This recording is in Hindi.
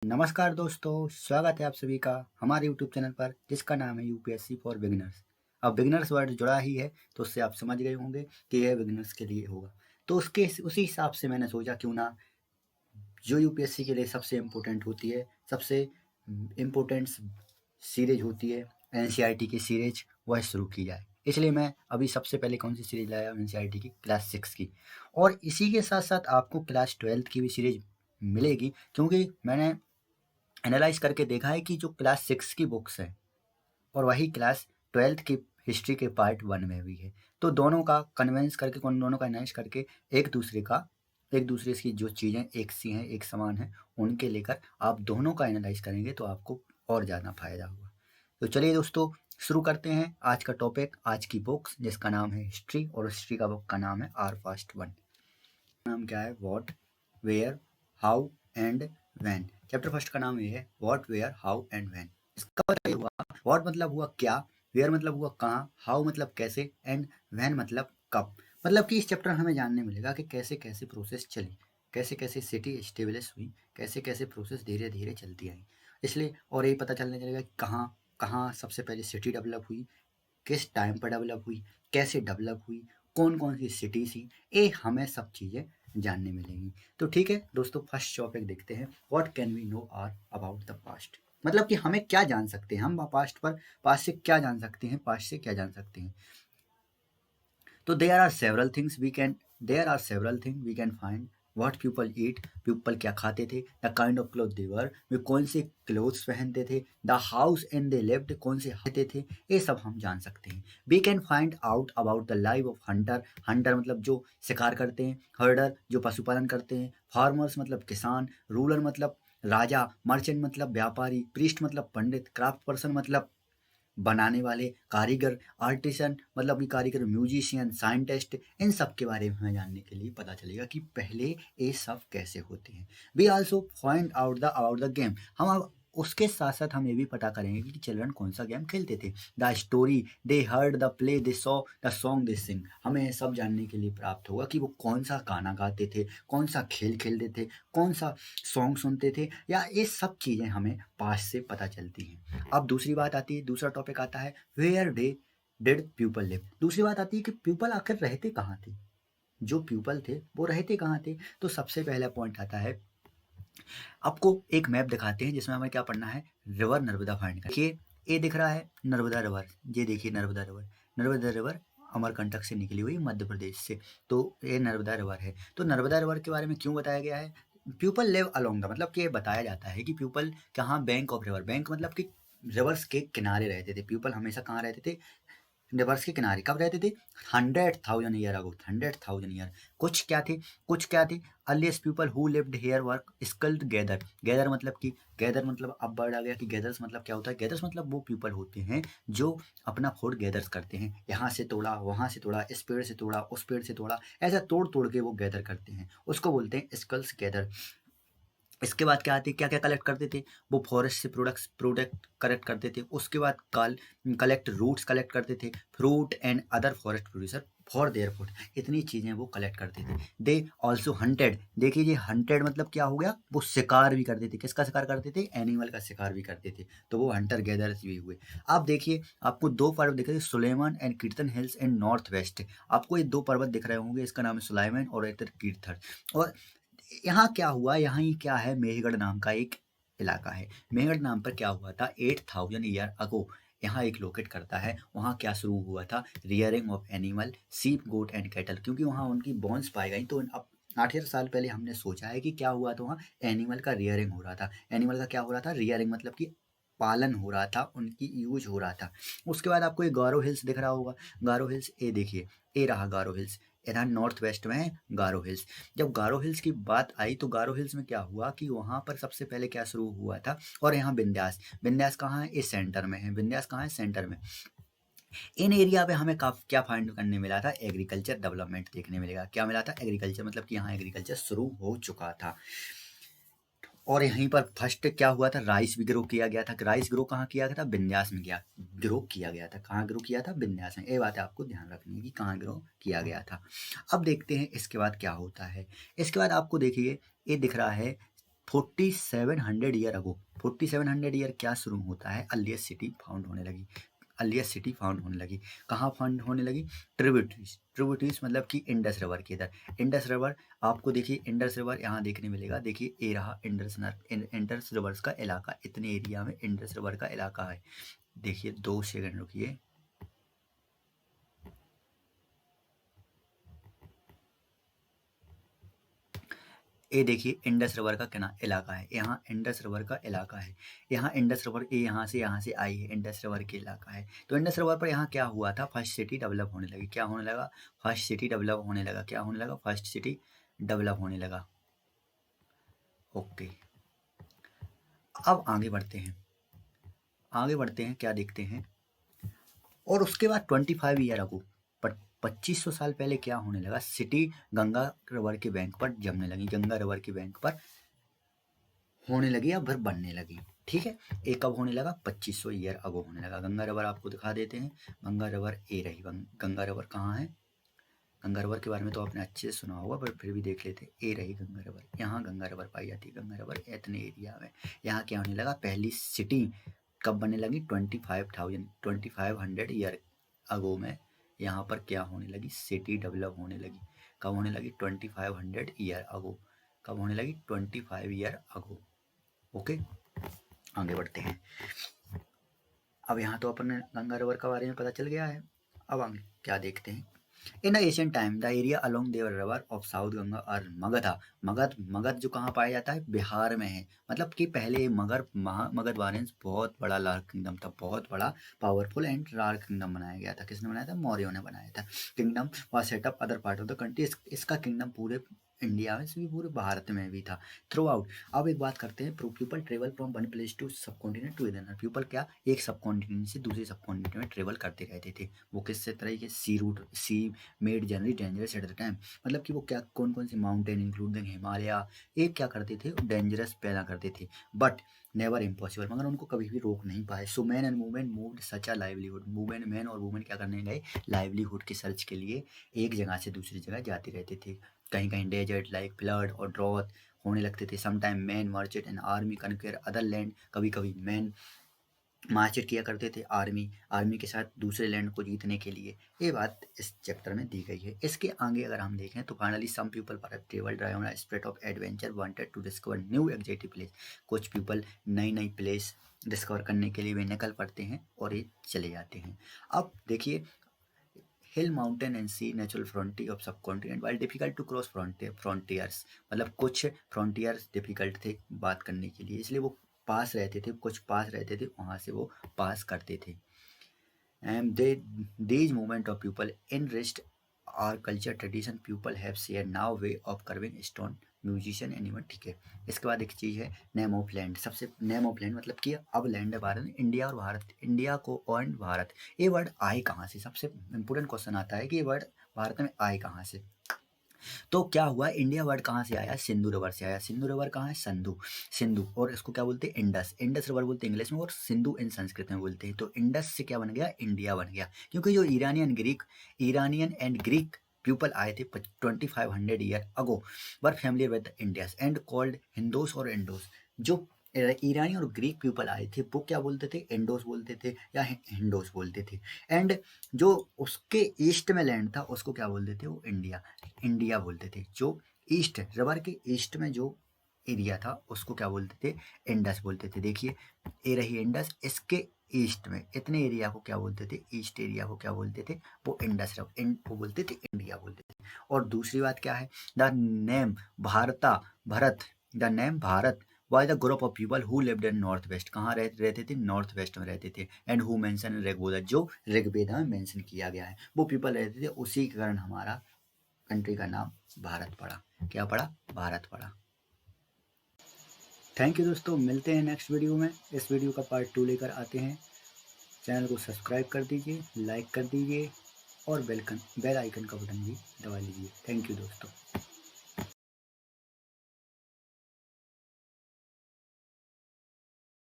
नमस्कार दोस्तों, स्वागत है आप सभी का हमारे यूट्यूब चैनल पर जिसका नाम है यूपीएससी फॉर बिगिनर्स। अब बिगिनर्स वर्ड जुड़ा ही है तो उससे आप समझ गए होंगे कि यह बिगिनर्स के लिए होगा। तो उसी हिसाब से मैंने सोचा क्यों ना जो यूपीएससी के लिए सबसे इम्पोर्टेंट होती है, सबसे इम्पोर्टेंट सीरीज होती है एनसीईआरटी की सीरीज, वह शुरू की जाए। इसलिए मैं अभी सबसे पहले कौन सी सीरीज लाया हूँ, एनसीईआरटी की क्लास 6 की। और इसी के साथ साथ आपको क्लास 12 की भी सीरीज मिलेगी, क्योंकि मैंने एनालाइज करके देखा है कि जो क्लास 6 की बुक्स हैं और वही क्लास 12 की हिस्ट्री के पार्ट 1 में भी है, तो दोनों का कन्वेंस करके दोनों का एनालाइज करके एक दूसरे की जो चीज़ें एक सी हैं, एक समान हैं, उनके लेकर आप दोनों का एनालाइज करेंगे तो आपको और ज़्यादा फायदा होगा। तो चलिए दोस्तों, शुरू करते हैं आज का टॉपिक, आज की बुक्स जिसका नाम है हिस्ट्री, और हिस्ट्री का बुक का नाम है आर फास्ट 1। नाम क्या है? What, where, how and when. Chapter first का नाम ये है what, where, how and when. इसका मतलब ये हुआ, व्हाट मतलब हुआ क्या, वेयर मतलब हुआ कहाँ, हाउ मतलब कैसे, एंड व्हेन मतलब कब। मतलब कि इस चैप्टर में हमें जानने मिलेगा कि कैसे कैसे प्रोसेस चली, कैसे कैसे सिटी एस्टेब्लिश हुई, कैसे कैसे प्रोसेस धीरे धीरे चलती आई। इसलिए और ये पता चलने चलेगा कि कहाँ कहाँ सबसे पहले सिटी डेवलप हुई, किस टाइम पर डेवलप हुई, कैसे डेवलप हुई, कौन कौन सी सिटी थी, ये हमें सब चीज़ें जानने मिलेंगी। तो ठीक है दोस्तों, फर्स्ट टॉपिक देखते हैं, what can we know are about the past. मतलब कि हमें क्या जान सकते हैं, हम पास्ट से क्या जान सकते हैं, पास्ट से क्या जान सकते हैं। तो there are several thing we can find. What people eat, people क्या खाते थे, the kind of cloth they wore, वे कौन से क्लोथ्स पहनते थे, the house and they lived, कौन से रहते थे, ये सब हम जान सकते हैं। We can find out about the life of hunter, hunter मतलब जो शिकार करते हैं, हर्डर जो पशुपालन करते हैं, फार्मर्स मतलब किसान, रूलर मतलब राजा, मर्चेंट मतलब व्यापारी, प्रीस्ट मतलब पंडित, क्राफ्ट पर्सन मतलब बनाने वाले कारीगर, आर्टिसन मतलब कि कारीगर, म्यूजिशियन, साइंटिस्ट, इन सब के बारे में हमें जानने के लिए पता चलेगा कि पहले ये सब कैसे होते हैं। We also find out the about the game. हम अब उसके साथ साथ हम ये भी पता करेंगे कि चिल्ड्रन कौन सा गेम खेलते थे। The story they heard, the play they saw, the song they sing. हमें ये सब जानने के लिए प्राप्त होगा कि वो कौन सा गाना गाते थे, कौन सा खेल खेलते थे, कौन सा सॉन्ग सुनते थे, या ये सब चीज़ें हमें पास्ट से पता चलती हैं। अब दूसरी बात आती है, दूसरा टॉपिक आता है where they did people live. दूसरी बात आती है कि पीपल आखिर रहते कहाँ थे, जो पीपल थे वो रहते कहाँ थे। तो सबसे पहला पॉइंट आता है, आपको एक मैप दिखाते हैं जिसमें हमें क्या पढ़ना है, रिवर नर्मदा फाइंड कर। देखिए ये दिख रहा है नर्मदा रिवर, ये देखिए नर्मदा रिवर, नर्मदा रिवर अमरकंटक से निकली हुई मध्य प्रदेश से, तो ये नर्मदा रिवर है। तो नर्मदा रिवर के बारे में क्यों बताया गया है, पीपल लिव अलोंग द, मतलब कि ये बताया जाता है कि पीपल कहाँ, बैंक ऑफ रिवर, बैंक मतलब कि रिवर्स के किनारे रहते थे। पीपल हमेशा कहाँ रहते थे, रिवर्स के किनारे। कब रहते थे, 100,000 ईयर अगो, 100,000 ईयर। कुछ क्या थे, कुछ क्या थे, earliest people who lived here work skilled gather. Gather मतलब कि, गैदर मतलब अब वर्ड आ गया कि गैदर्स मतलब क्या होता है। गैदर्स मतलब वो पीपल होते हैं जो अपना फूड गैदर्स करते हैं, यहाँ से तोड़ा, वहाँ से तोड़ा, इस पेड़ से तोड़ा, उस पेड़ से तोड़ा, ऐसा तोड़ तोड़ के वो गैदर करते हैं, उसको बोलते हैं स्किल्स गैदर। इसके बाद क्या आती, क्या क्या कलेक्ट करते थे, वो फॉरेस्ट से प्रोडक्ट कलेक्ट करते थे। उसके बाद कलेक्ट रूट्स कलेक्ट करते थे, fruit and other forest producer for their food, इतनी चीज़ें वो कलेक्ट करते थे। दे ऑल्सो हंटेड, देखिए ये हंटेड मतलब क्या हो गया, वो शिकार भी करते थे। किसका शिकार करते थे, एनिमल का शिकार भी करते थे, तो वो हंटर गैदर्स भी हुए। आप देखिए, आपको दो पर्वत दिख रहे थे, सुलेमान एंड कीर्तन हिल्स एंड नॉर्थ वेस्ट। आपको ये दो पर्वत दिख रहे होंगे, इसका नाम है सुलाइमान और एक कीर्थर। और यहाँ क्या हुआ, यहाँ ही क्या है, मेहगढ़ नाम का एक इलाका है। मेहगढ़ नाम पर क्या हुआ था, 8,000 ईयर अगो यहाँ एक लोकेट करता है। वहाँ क्या शुरू हुआ था, रियरिंग ऑफ एनिमल, सीप, गोट एंड कैटल, क्योंकि वहाँ उनकी बोन्स पाई गई। तो अब 8,000 साल पहले हमने सोचा है कि क्या हुआ, तो वहाँ एनिमल का रियरिंग हो रहा था। एनिमल का क्या हो रहा था, रियरिंग मतलब कि पालन हो रहा था, उनकी यूज हो रहा था। उसके बाद आपको ये गारो हिल्स दिख रहा होगा, गारो हिल्स ये देखिए, ये रहा गारो हिल्स, इधर नॉर्थ वेस्ट में है गारो हिल्स। जब गारो हिल्स की बात आई तो गारो हिल्स में क्या हुआ कि वहाँ पर सबसे पहले क्या शुरू हुआ था, और यहाँ विंध्यास, विंध्यास कहाँ है, इस सेंटर में है, विंध्यास कहाँ है, सेंटर में। इन एरिया पे हमें क्या फाइंड करने मिला था, एग्रीकल्चर डेवलपमेंट देखने मिलेगा। क्या मिला था, एग्रीकल्चर, मतलब कि यहाँ एग्रीकल्चर शुरू हो चुका था। और यहीं पर फर्स्ट क्या हुआ था, राइस भी ग्रो किया गया था। राइस ग्रो कहाँ किया गया था, विंध्यास में ग्रो किया गया था। कहाँ ग्रो किया था, विंध्यास में। ये बात है आपको ध्यान रखनी है कि कहाँ ग्रो किया गया था। अब देखते हैं इसके बाद क्या होता है। इसके बाद आपको देखिए ये दिख रहा है 4700 ईयर अगो। 4700 ईयर क्या शुरू होता है, अर्लीस्ट सिटी फाउंड होने लगी। अर्लीस्ट सिटी फाउंड होने लगी, कहाँ फाउंड होने लगी, ट्रिब्यूटरीज। ट्रिब्यूटरीज मतलब कि इंडस रिवर के इधर। इंडस रिवर आपको देखिए, इंडस रिवर यहाँ देखने मिलेगा, देखिए ये रहा इंडस रिवर्स का इलाका, इतने एरिया में इंडस रिवर का इलाका है। देखिए 2 सेकंड रुकिए, ये देखिए इंडस रिवर का किना इलाका है, यहाँ इंडस रिवर का इलाका है, यहाँ इंडस रिवर ये यहाँ से आई है, इंडस रिवर के इलाका है। तो इंडस रिवर पर यहाँ क्या हुआ था, फर्स्ट सिटी डेवलप होने लगी। क्या होने लगा, फर्स्ट सिटी डेवलप होने लगा। क्या होने लगा, फर्स्ट सिटी डेवलप होने लगा। ओके, अब आगे बढ़ते हैं, क्या देखते हैं। और उसके बाद 25 ईयर अगो, 2500 साल पहले क्या होने लगा, सिटी गंगा रिवर के बैंक पर जमने लगी, गंगा रिवर के बैंक पर होने लगी या फिर बनने लगी। ठीक है, ये कब होने लगा, 2500 ईयर अगो होने लगा। गंगा रिवर आपको दिखा देते हैं, गंगा रिवर ये रही। गंगा रिवर कहाँ है, गंगा रिवर के बारे में तो आपने अच्छे से सुना होगा, पर फिर भी देख लेते हैं। ये रही गंगा रिवर, यहाँ गंगा रिवर पाई जाती है। गंगा रिवर इतने एरिया में, यहाँ क्या होने लगा, पहली सिटी कब बनने लगी, 2500 ईयर अगो में यहाँ पर क्या होने लगी, सिटी डेवलप होने लगी। कब होने लगी, 2500 ईयर अगो। कब होने लगी, 25 ईयर अगो। ओके, आगे बढ़ते हैं। अब यहाँ तो अपन गंगा रिवर के बारे में पता चल गया है। अब आगे क्या देखते हैं। In ancient time the area along the river of south Ganga और मगधा। मगध जो कहाँ पाया जाता है, बिहार में है। मतलब कि पहले मगध वारेंस बहुत बड़ा लार्ज किंगडम था, बहुत बड़ा पावरफुल एंड लार्ज किंगडम बनाया गया था। किसने बनाया था, मौर्यों ने बनाया था। Kingdom was setup other part of the country. इसका किंगडम पूरे इंडिया में से भी पूरे भारत में भी था, थ्रू आउट। अब एक बात करते हैं, people travel from one place to subcontinent to other. People क्या, एक सब कॉन्टिनेंट से दूसरे सब कॉन्टिनेंट में ट्रेवल करते रहते थे। वो किससे तरह के, sea route, sea made generally dangerous at the time. मतलब कि वो क्या, कौन कौन से माउंटेन इंक्लूडिंग हिमालय, एक क्या करते थे, डेंजरस पैदा करते थे, बट नेवर इम्पॉसिबल, मगर उनको कभी भी रोक नहीं पाए। So man and women moved such a livelihood. Man और वुमेन क्या करने गए, लाइवलीहुड की सर्च के लिए एक जगह से दूसरी जगह जाते रहते थे। कहीं कहीं डेजर्ट लाइक फ्लड और ड्रॉथ होने लगते थे। Sometime man marched and army conquer other land. कभी कभी मैन मार्चेट किया करते थे, आर्मी के साथ दूसरे लैंड को जीतने के लिए। ये बात इस चैप्टर में दी गई है। इसके आगे अगर हम देखें तो finally some people per travel drive on spirit of adventure wanted to discover new exotic place. कुछ पीपल नई प्लेस डिस्कवर करने के लिए वे निकल पड़ते हैं और ये चले जाते हैं। अब देखिए, hill mountain and sea natural frontier of subcontinent while difficult to cross frontiers. मतलब कुछ फ्रंटियर्स डिफिकल्ट थे बात करने के लिए, इसलिए वो पास रहते थे, कुछ पास रहते थे, वहाँ से वो पास करते थे। And these movement of people enriched our culture tradition people have shared now way of carving stone musician animal. ठीक है, इसके बाद एक चीज़ है नेम ऑफ लैंड। सबसे नेम ऑफ लैंड मतलब कि अब लैंड है भारत, इंडिया और भारत, इंडिया को और भारत, ये वर्ड आए कहाँ से। सबसे इंपॉर्टेंट क्वेश्चन आता है कि ये वर्ड भारत में आए कहाँ से। तो क्या हुआ, इंडिया वर्ड कहाँ से आया, सिंधु रिवर से आया। सिंधु रिवर कहाँ है, सिंधु, और इसको क्या बोलते हैं, इंडस रिवर बोलते हैं इंग्लिश में, और सिंधु इन संस्कृत में बोलते हैं। तो इंडस से क्या बन गया, इंडिया बन गया। क्योंकि जो ईरानियन एंड ग्रीक पीपल आए थे 2500 year ago were familiar with Indus and called Hindos और इंडोस। जो ईरानी और ग्रीक पीपल आए थे वो क्या बोलते थे, इंडोस बोलते थे या हिंडोस बोलते थे। एंड जो उसके ईस्ट में लैंड था उसको क्या बोलते थे, वो इंडिया बोलते थे। जो ईस्ट रिवर के ईस्ट में जो एरिया था उसको क्या बोलते थे, इंडस बोलते थे। देखिए ये रही इंडस, इसके ईस्ट में इतने एरिया को क्या बोलते थे, ईस्ट एरिया को क्या बोलते थे, वो इंडस वो बोलते थे, इंडिया बोलते थे। और दूसरी बात क्या है, the name Bharat why the group of people who lived in north west. कहाँ रहते थे, नॉर्थ वेस्ट में रहते थे। And who mention in Rigveda, जो ऋग्वेद में मेंशन किया गया है वो पीपल रहते थे, उसी के कारण हमारा कंट्री का नाम भारत पड़ा। क्या पड़ा, भारत पड़ा। थैंक यू दोस्तों, मिलते हैं नेक्स्ट वीडियो में। इस वीडियो का पार्ट 2 लेकर आते हैं। चैनल को सब्सक्राइब कर दीजिए, लाइक कर दीजिए और बेल आइकन का बटन भी दबा लीजिए। थैंक यू दोस्तों।